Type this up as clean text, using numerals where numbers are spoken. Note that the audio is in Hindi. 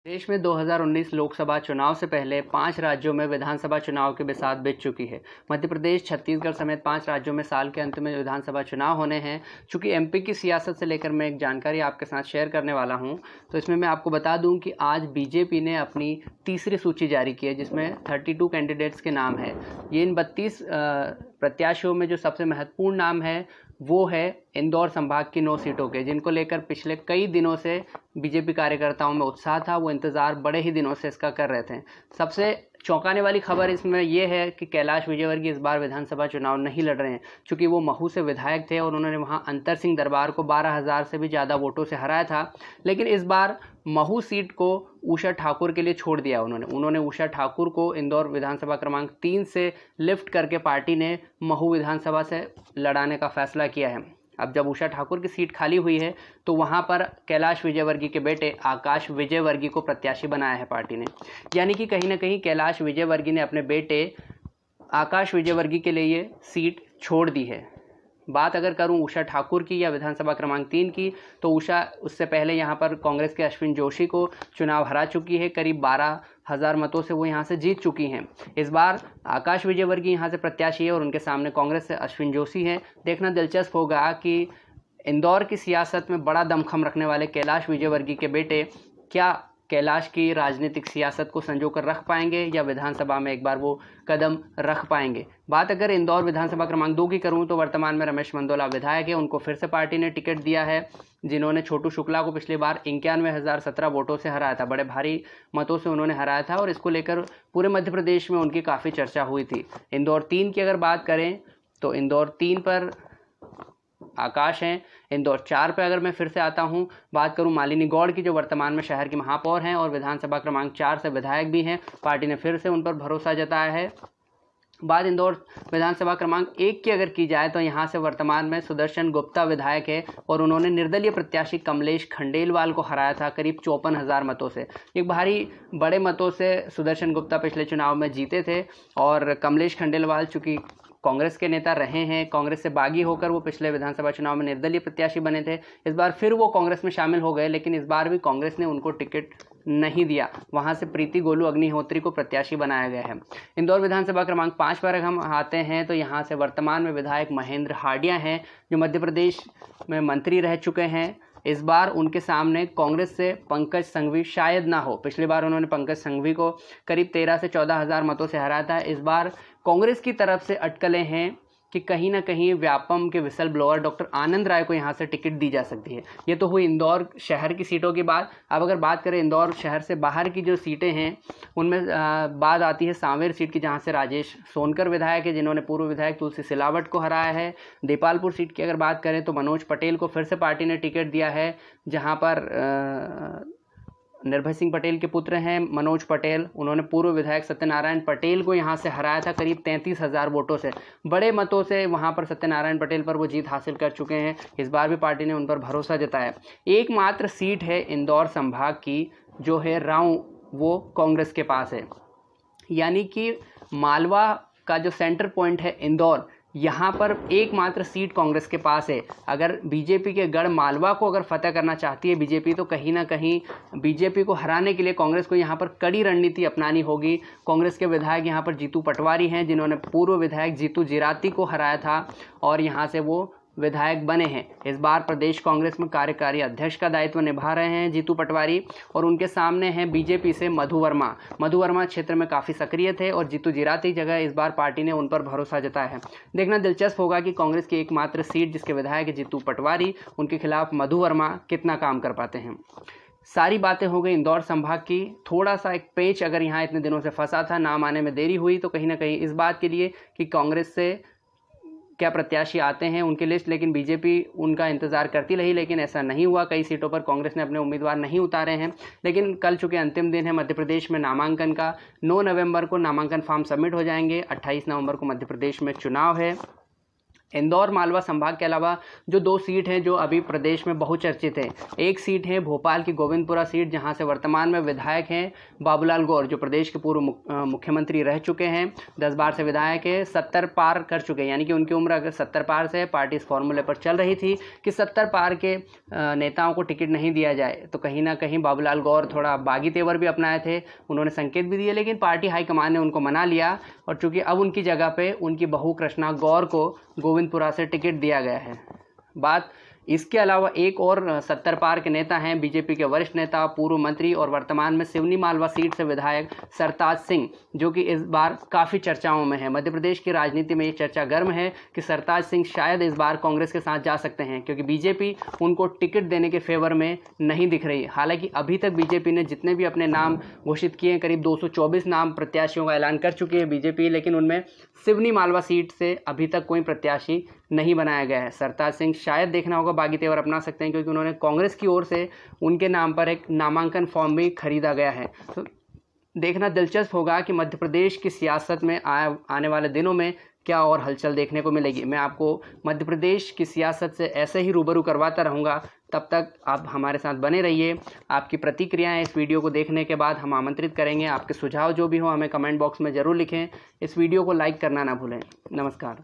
देश में 2019 लोकसभा चुनाव से पहले 5 राज्यों में विधानसभा चुनाव की बिसात बीत चुकी है। मध्य प्रदेश, छत्तीसगढ़ समेत 5 राज्यों में साल के अंत में विधानसभा चुनाव होने हैं। चूंकि एमपी की सियासत से लेकर मैं एक जानकारी आपके साथ शेयर करने वाला हूं, तो इसमें मैं आपको बता दूं कि आज बीजेपी ने अपनी तीसरी सूची जारी की है, जिसमें 32 कैंडिडेट्स के नाम है। ये इन 32 प्रत्याशियों में जो सबसे महत्वपूर्ण नाम है वो है इंदौर संभाग की 9 सीटों के, जिनको लेकर पिछले कई दिनों से बीजेपी कार्यकर्ताओं में उत्साह था। वो इंतज़ार बड़े ही दिनों से इसका कर रहे थे। सबसे चौंकाने वाली खबर इसमें यह है कि कैलाश विजयवर्गीय इस बार विधानसभा चुनाव नहीं लड़ रहे हैं, क्योंकि वो महू से विधायक थे और उन्होंने वहां अंतर सिंह दरबार को 12,000 से भी ज़्यादा वोटों से हराया था। लेकिन इस बार महू सीट को उषा ठाकुर के लिए छोड़ दिया। उन्होंने उषा ठाकुर को इंदौर विधानसभा क्रमांक 3 से लिफ्ट करके पार्टी ने महू विधानसभा से लड़ाने का फैसला किया है। अब जब उषा ठाकुर की सीट खाली हुई है तो वहां पर कैलाश विजयवर्गीय के बेटे आकाश विजयवर्गीय को प्रत्याशी बनाया है पार्टी ने। यानी कि कहीं ना कहीं कैलाश विजयवर्गीय ने अपने बेटे आकाश विजयवर्गीय के लिए ये सीट छोड़ दी है। बात अगर करूं उषा ठाकुर की या विधानसभा क्रमांक 3 की, तो उषा उससे पहले यहां पर कांग्रेस के अश्विन जोशी को चुनाव हरा चुकी है। करीब 12,000 मतों से वो यहां से जीत चुकी हैं। इस बार आकाश विजयवर्गीय यहां से प्रत्याशी है और उनके सामने कांग्रेस से अश्विन जोशी हैं। देखना दिलचस्प होगा कि इंदौर की सियासत में बड़ा दमखम रखने वाले कैलाश विजयवर्गीय के बेटे क्या कैलाश की राजनीतिक सियासत को संजो कर रख पाएंगे या विधानसभा में एक बार वो कदम रख पाएंगे। बात अगर इंदौर विधानसभा क्रमांक 2 की करूं, तो वर्तमान में रमेश मंडोला विधायक है। उनको फिर से पार्टी ने टिकट दिया है, जिन्होंने छोटू शुक्ला को पिछली बार 91,017 वोटों से हराया था। बड़े भारी मतों से उन्होंने हराया था और इसको लेकर पूरे मध्य प्रदेश में उनकी काफ़ी चर्चा हुई थी। इंदौर 3 की अगर बात करें तो इंदौर 3 पर आकाश हैं। इंदौर 4 पे अगर मैं फिर से आता हूं, बात करूं मालिनी गौड़ की, जो वर्तमान में शहर की महापौर हैं और विधानसभा क्रमांक 4 से विधायक भी हैं। पार्टी ने फिर से उन पर भरोसा जताया है। बात इंदौर विधानसभा क्रमांक 1 की अगर की जाए तो यहां से वर्तमान में सुदर्शन गुप्ता विधायक है और उन्होंने निर्दलीय प्रत्याशी कमलेश खंडेलवाल को हराया था करीब 54,000 मतों से। एक भारी बड़े मतों से सुदर्शन गुप्ता पिछले चुनाव में जीते थे और कमलेश खंडेलवाल चूंकि कांग्रेस के नेता रहे हैं, कांग्रेस से बागी होकर वो पिछले विधानसभा चुनाव में निर्दलीय प्रत्याशी बने थे। इस बार फिर वो कांग्रेस में शामिल हो गए, लेकिन इस बार भी कांग्रेस ने उनको टिकट नहीं दिया। वहां से प्रीति गोलू अग्निहोत्री को प्रत्याशी बनाया गया है। इंदौर विधानसभा क्रमांक 5 पर हम आते हैं तो यहाँ से वर्तमान में विधायक महेंद्र हाडिया हैं, जो मध्य प्रदेश में मंत्री रह चुके हैं। इस बार उनके सामने कांग्रेस से पंकज संघवी शायद ना हो। पिछली बार उन्होंने पंकज संघवी को करीब 13 से 14,000 मतों से हराया था। इस बार कांग्रेस की तरफ से अटकलें हैं कि कहीं ना कहीं व्यापम के विसल ब्लोअर डॉक्टर आनंद राय को यहां से टिकट दी जा सकती है। ये तो हुई इंदौर शहर की सीटों की बात। अब अगर बात करें इंदौर शहर से बाहर की जो सीटें हैं, उनमें बात आती है सांवेर सीट की, जहां से राजेश सोनकर विधायक है, जिन्होंने पूर्व विधायक तुलसी सिलावट को हराया है। देपालपुर सीट की अगर बात करें तो मनोज पटेल को फिर से पार्टी ने टिकट दिया है, जहाँ पर निर्भय सिंह पटेल के पुत्र हैं मनोज पटेल। उन्होंने पूर्व विधायक सत्यनारायण पटेल को यहां से हराया था करीब 33,000 वोटों से। बड़े मतों से वहां पर सत्यनारायण पटेल पर वो जीत हासिल कर चुके हैं। इस बार भी पार्टी ने उन पर भरोसा जताया। एकमात्र सीट है इंदौर संभाग की जो है राऊ, वो कांग्रेस के पास है। यानी कि मालवा का जो सेंटर पॉइंट है इंदौर, यहाँ पर एकमात्र सीट कांग्रेस के पास है। अगर बीजेपी के गढ़ मालवा को अगर फतेह करना चाहती है बीजेपी, तो कहीं ना कहीं बीजेपी को हराने के लिए कांग्रेस को यहाँ पर कड़ी रणनीति अपनानी होगी। कांग्रेस के विधायक यहाँ पर जीतू पटवारी हैं, जिन्होंने पूर्व विधायक जीतू जिराती को हराया था और यहाँ से वो विधायक बने हैं। इस बार प्रदेश कांग्रेस में कार्यकारी अध्यक्ष का दायित्व निभा रहे हैं जीतू पटवारी, और उनके सामने हैं बीजेपी से मधु वर्मा। मधु वर्मा क्षेत्र में काफ़ी सक्रिय थे और जीतू जिराती जगह इस बार पार्टी ने उन पर भरोसा जताया है। देखना दिलचस्प होगा कि कांग्रेस की एकमात्र सीट जिसके विधायक है जीतू पटवारी, उनके खिलाफ मधु वर्मा कितना काम कर पाते हैं। सारी बातें हो गई इंदौर संभाग की। थोड़ा सा एक पेच अगर यहाँ इतने दिनों से फंसा था, नाम आने में देरी हुई, तो कहीं ना कहीं इस बात के लिए कि कांग्रेस से क्या प्रत्याशी आते हैं उनकी लिस्ट, लेकिन बीजेपी उनका इंतजार करती रही, लेकिन ऐसा नहीं हुआ। कई सीटों पर कांग्रेस ने अपने उम्मीदवार नहीं उतारे हैं। लेकिन कल चूंकि अंतिम दिन है मध्य प्रदेश में नामांकन का, 9 नवंबर को नामांकन फॉर्म सबमिट हो जाएंगे। 28 नवंबर को मध्य प्रदेश में चुनाव है। इंदौर मालवा संभाग के अलावा जो 2 सीट हैं जो अभी प्रदेश में बहुचर्चित हैं, एक सीट है भोपाल की गोविंदपुरा सीट, जहां से वर्तमान में विधायक हैं बाबूलाल गौर, जो प्रदेश के पूर्व मुख्यमंत्री रह चुके हैं, 10 बार से विधायक है, 70 पार कर चुके हैं, यानी कि उनकी उम्र अगर 70 पार से, पार्टी इस फॉर्मूले पर चल रही थी कि 70 पार के नेताओं को टिकट नहीं दिया जाए, तो कहीं ना कहीं बाबूलाल गौर थोड़ा बागी तेवर भी अपनाए थे, उन्होंने संकेत भी दिए, लेकिन पार्टी हाईकमान ने उनको मना लिया और चूंकि अब उनकी जगह पे उनकी बहू कृष्णा गौर को गोविंदपुरा से टिकट दिया गया है। बात इसके अलावा एक और 70 पार के नेता हैं, बीजेपी के वरिष्ठ नेता, पूर्व मंत्री और वर्तमान में सिवनी मालवा सीट से विधायक सरताज सिंह, जो कि इस बार काफ़ी चर्चाओं में है। मध्य प्रदेश की राजनीति में ये चर्चा गर्म है कि सरताज सिंह शायद इस बार कांग्रेस के साथ जा सकते हैं, क्योंकि बीजेपी उनको टिकट देने के फेवर में नहीं दिख रही। हालांकि अभी तक बीजेपी ने जितने भी अपने नाम घोषित किए हैं, करीब 224 नाम प्रत्याशियों का ऐलान कर चुकी है बीजेपी, लेकिन उनमें सिवनी मालवा सीट से अभी तक कोई प्रत्याशी नहीं बनाया गया है। सरताज सिंह शायद देखना होगा बागी तेवर अपना सकते हैं, क्योंकि उन्होंने कांग्रेस की ओर से उनके नाम पर एक नामांकन फॉर्म भी खरीदा गया है। तो देखना दिलचस्प होगा कि मध्य प्रदेश की सियासत में आने वाले दिनों में क्या और हलचल देखने को मिलेगी। मैं आपको मध्य प्रदेश की सियासत से ऐसे ही रूबरू करवाता रहूँगा। तब तक आप हमारे साथ बने रहिए। आपकी प्रतिक्रियाएं इस वीडियो को देखने के बाद हम आमंत्रित करेंगे। आपके सुझाव जो भी हो हमें कमेंट बॉक्स में ज़रूर लिखें। इस वीडियो को लाइक करना ना भूलें। नमस्कार।